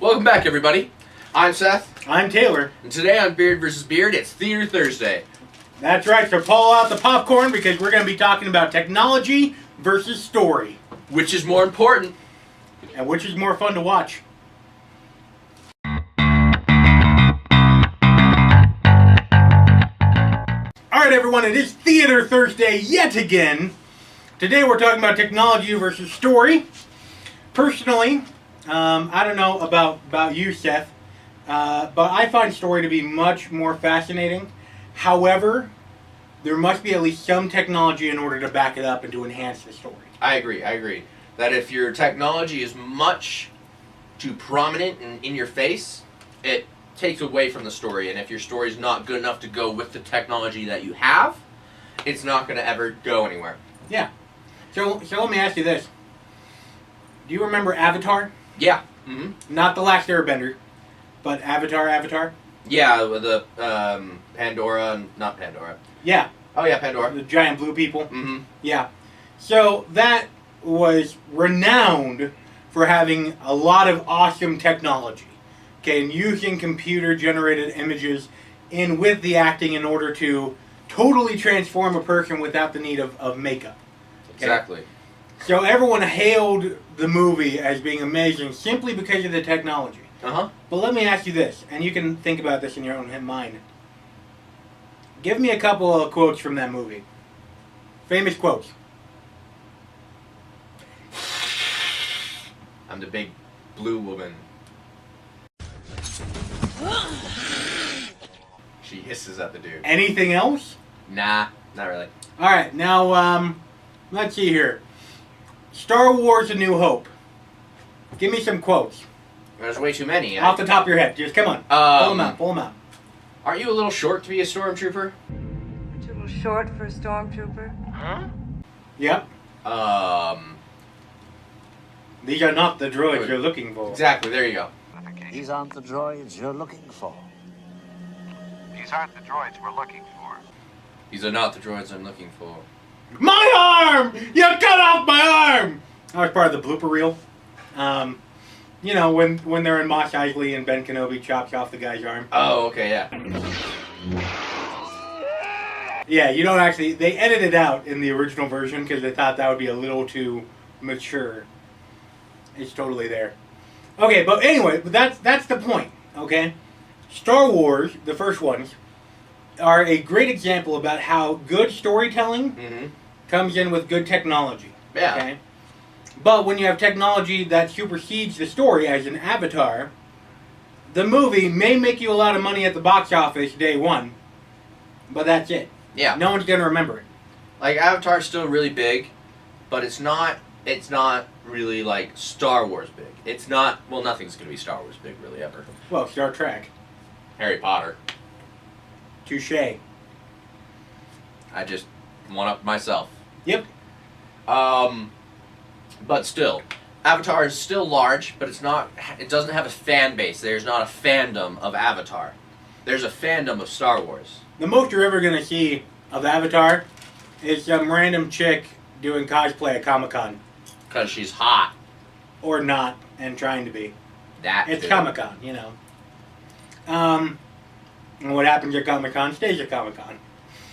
Welcome back, everybody. I'm Seth. I'm Taylor. And today on Beard vs. Beard, it's Theater Thursday. That's right, so pull out the popcorn because we're going to be talking about technology versus story. Which is more important? And which is more fun to watch? Alright everyone, it is Theater Thursday yet again. Today we're talking about technology versus story. Personally, I don't know about you, Seth, but I find story to be much more fascinating. However, there must be at least some technology in order to back it up and to enhance the story. I agree. That if your technology is much too prominent and in your face, it takes away from the story. And if your story is not good enough to go with the technology that you have, it's not going to ever go anywhere. Yeah. So let me ask you this. Do you remember Avatar? Yeah. Mm-hmm. Not The Last Airbender, but Avatar? Yeah, with the Pandora, not Pandora. Yeah. Oh yeah, Pandora. The giant blue people? Mm-hmm. Yeah. So that was renowned for having a lot of awesome technology. Okay, and using computer-generated images in with the acting in order to totally transform a person without the need of makeup. Okay? Exactly. So everyone hailed the movie as being amazing simply because of the technology. Uh-huh. But let me ask you this, and you can think about this in your own mind. Give me a couple of quotes from that movie. Famous quotes. I'm the big blue woman. She hisses at the dude. Anything else? Nah, not really. Alright, now, let's see here. Star Wars A New Hope. Give me some quotes. There's way too many. Off the top of your head. Just come on. Pull them out. Aren't you a little short to be a stormtrooper? Aren't you a little short for a stormtrooper? Huh? Yep. These are not the droids you're looking for. Exactly, there you go. These aren't the droids you're looking for. These aren't the droids we're looking for. These are not the droids I'm looking for. My arm! You cut off my arm! That was part of the blooper reel. You know, when they're in Mos Eisley and Ben Kenobi chops off the guy's arm. Oh, okay, yeah. Yeah, you don't actually... They edited it out in the original version because they thought that would be a little too mature. It's totally there. Okay, but anyway, that's the point, okay? Star Wars, the first ones, are a great example about how good storytelling comes in with good technology. Yeah. Okay? But when you have technology that supersedes the story, as in Avatar, the movie may make you a lot of money at the box office day one, but that's it. Yeah. No one's going to remember it. Like, Avatar's still really big, but it's not really, like, Star Wars big. It's not... Well, nothing's going to be Star Wars big, really, ever. Well, Star Trek. Harry Potter. Touché. I just one-upped myself. Yep. But still, Avatar is still large, but it's not. It doesn't have a fan base. There's not a fandom of Avatar. There's a fandom of Star Wars. The most you're ever going to see of Avatar is some random chick doing cosplay at Comic-Con. Because she's hot. Or not, and trying to be. It's Too. Comic-Con, you know. And what happens at Comic-Con stays at Comic-Con.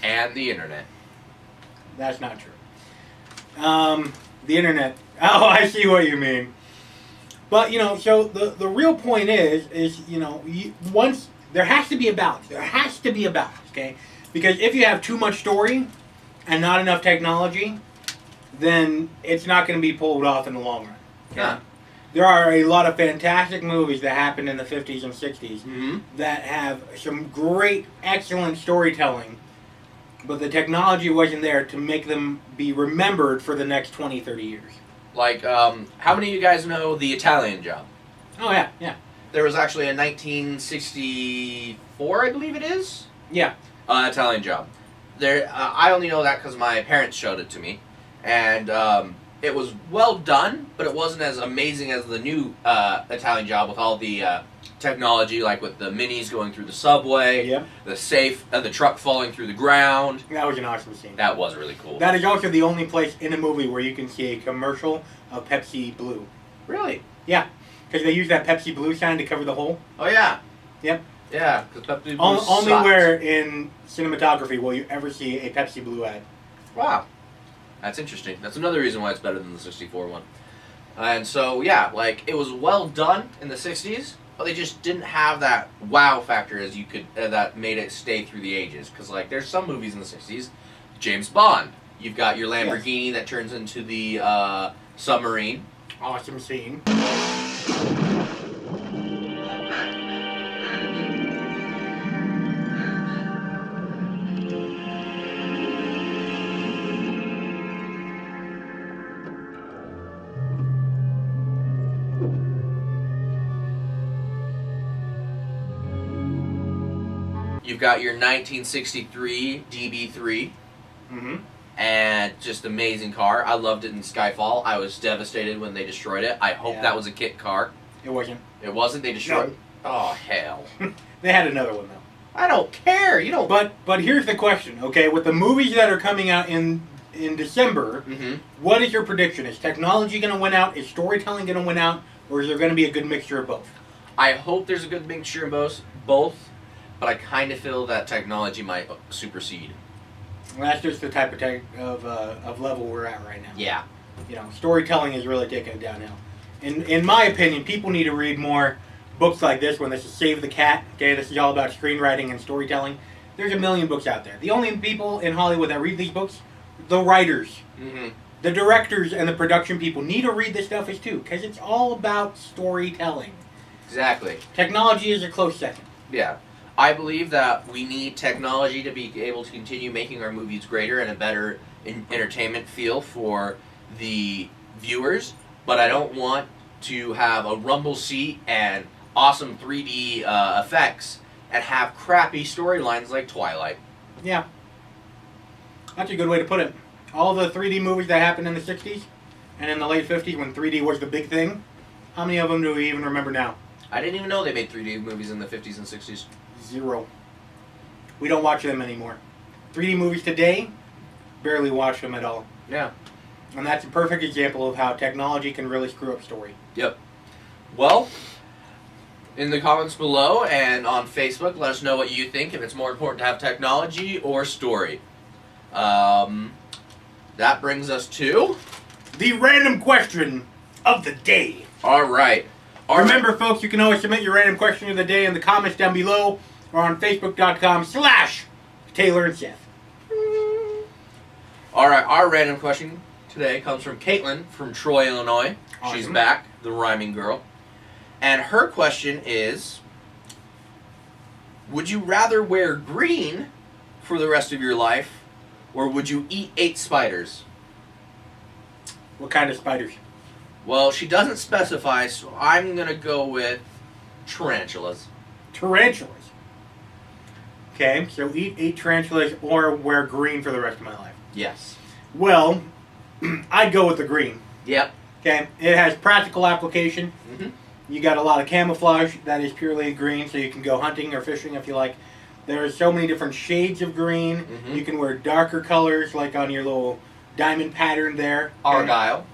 And the internet. That's not true. The internet. Oh, I see what you mean. But, you know, so the real point is you know, once... There has to be a balance. There has to be a balance, okay? Because if you have too much story and not enough technology, then it's not going to be pulled off in the long run. Okay? Yeah. There are a lot of fantastic movies that happened in the 50s and 60s that have some great, excellent storytelling, but the technology wasn't there to make them be remembered for the next 20, 30 years. Like, how many of you guys know The Italian Job? Oh, yeah, yeah. There was actually a 1964, I believe it is? Yeah. Italian Job. There, I only know that because my parents showed it to me. And it was well done, but it wasn't as amazing as the new Italian Job with all the technology, like with the minis going through the subway, Yep. the safe, the truck falling through the ground. That was an awesome scene. That was really cool. That is also the only place in a movie where you can see a commercial of Pepsi Blue. Really? Yeah. Because they use that Pepsi Blue sign to cover the hole. Oh yeah. Yep. Yeah, because Pepsi Blue Only sucked. where in cinematography will you ever see a Pepsi Blue ad. Wow. That's interesting. That's another reason why it's better than the 64 one. And so, yeah, like, it was well done in the 60s, but they just didn't have that wow factor as you could, that made it stay through the ages. Because, like, there's some movies in the 60s, James Bond. You've got your Lamborghini that turns into the submarine. Awesome scene. You've got your 1963 DB3. Mm-hmm. And just amazing car. I loved it in Skyfall. I was devastated when they destroyed it. I hope that was a kit car. It wasn't. It wasn't? They destroyed it? Oh, hell. They had another one, though. I don't care. You don't... But here's the question, okay? With the movies that are coming out in December, what is your prediction? Is technology going to win out? Is storytelling going to win out? Or is there going to be a good mixture of both? I hope there's a good mixture of both, but I kind of feel that technology might supersede. Well, that's just the type of level we're at right now. Yeah. You know, storytelling is really taking it downhill. In my opinion, people need to read more books like this one. This is Save the Cat. Okay, this is all about screenwriting and storytelling. There's a million books out there. The only people in Hollywood that read these books, the writers. Mm-hmm. The directors and the production people need to read this stuff as too, because it's all about storytelling. Exactly. Technology is a close second. Yeah. I believe that we need technology to be able to continue making our movies greater and a better entertainment feel for the viewers, but I don't want to have a rumble seat and awesome 3D effects and have crappy storylines like Twilight. Yeah. That's a good way to put it. All the 3D movies that happened in the 60s and in the late 50s when 3D was the big thing, how many of them do we even remember now? I didn't even know they made 3D movies in the 50s and 60s. Zero. We don't watch them anymore. 3D movies today, barely watch them at all. Yeah. And that's a perfect example of how technology can really screw up story. Yep. Well, in the comments below and on Facebook, let us know what you think, if it's more important to have technology or story. That brings us to... the random question of the day. All right. Remember, folks, you can always submit your random question of the day in the comments down below or on Facebook.com/Taylor and Seth. All right, our random question today comes from Caitlin from Troy, Illinois. Awesome. She's back, the rhyming girl. And her question is, would you rather wear green for the rest of your life, or would you eat 8 spiders? What kind of spiders? Well, she doesn't specify, so I'm going to go with tarantulas. Tarantulas. Okay, so eat 8 tarantulas or wear green for the rest of my life. Yes. Well, I'd go with the green. Yep. Okay, it has practical application. Mm-hmm. You got a lot of camouflage that is purely green, so you can go hunting or fishing if you like. There's so many different shades of green. Mm-hmm. You can wear darker colors, like on your little diamond pattern there. Argyle.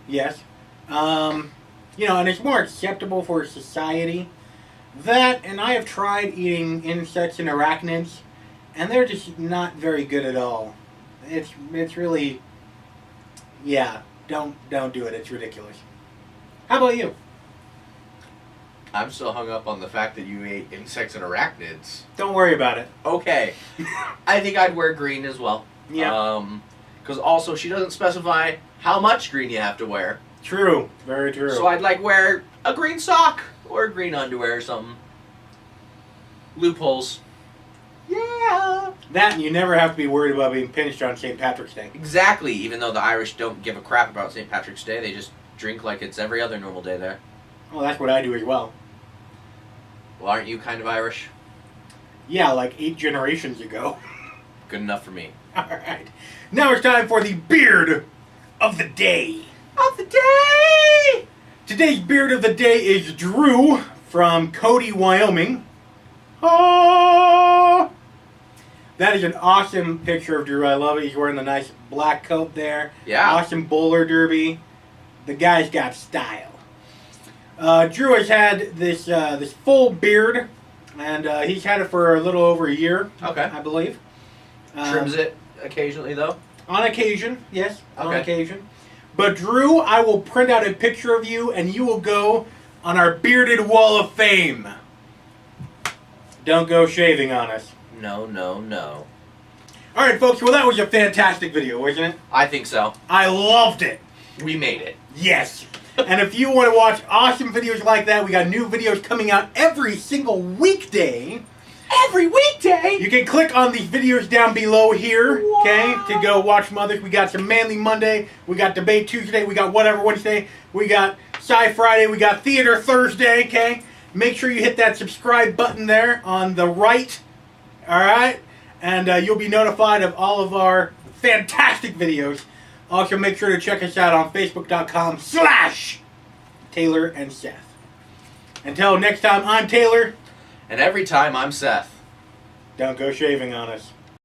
Yes. And it's more acceptable for society. That, and I have tried eating insects and arachnids, and they're just not very good at all. It's really, yeah, don't do it. It's ridiculous. How about you? I'm still hung up on the fact that you ate insects and arachnids. Don't worry about it. Okay. I think I'd wear green as well. Yeah. Because also she doesn't specify how much green you have to wear. True. Very true. So I'd like wear a green sock or green underwear or something. Loopholes. Yeah. That, and you never have to be worried about being pinched on St. Patrick's Day. Exactly. Even though the Irish don't give a crap about St. Patrick's Day, they just drink like it's every other normal day there. Well, that's what I do as well. Well, aren't you kind of Irish? Yeah, like 8 generations ago. Good enough for me. Alright. Now it's time for the beard of the day. Of the day! Today's beard of the day is Drew from Cody, Wyoming. Oh! That is an awesome picture of Drew. I love it. He's wearing the nice black coat there. Yeah. Awesome bowler derby. The guy's got style. Drew has had this full beard, and he's had it for a little over a year, Okay. I believe. Trims it occasionally, though? On occasion, yes, on Okay. occasion. But Drew, I will print out a picture of you, and you will go on our bearded wall of fame. Don't go shaving on us. No, no, no. All right, folks. Well, that was a fantastic video, wasn't it? I think so. I loved it. We made it. Yes. And if you want to watch awesome videos like that, we got new videos coming out every single weekday. Every weekday? You can click on these videos down below here, okay, to go watch some others. We got some Manly Monday, we got Debate Tuesday, we got Whatever Wednesday, we got Sci Friday, we got Theater Thursday, okay? Make sure you hit that subscribe button there on the right, all right? And you'll be notified of all of our fantastic videos. Also, make sure to check us out on Facebook.com/Taylor and Seth. Until next time, I'm Taylor. And every time I'm Seth. Don't go shaving on us.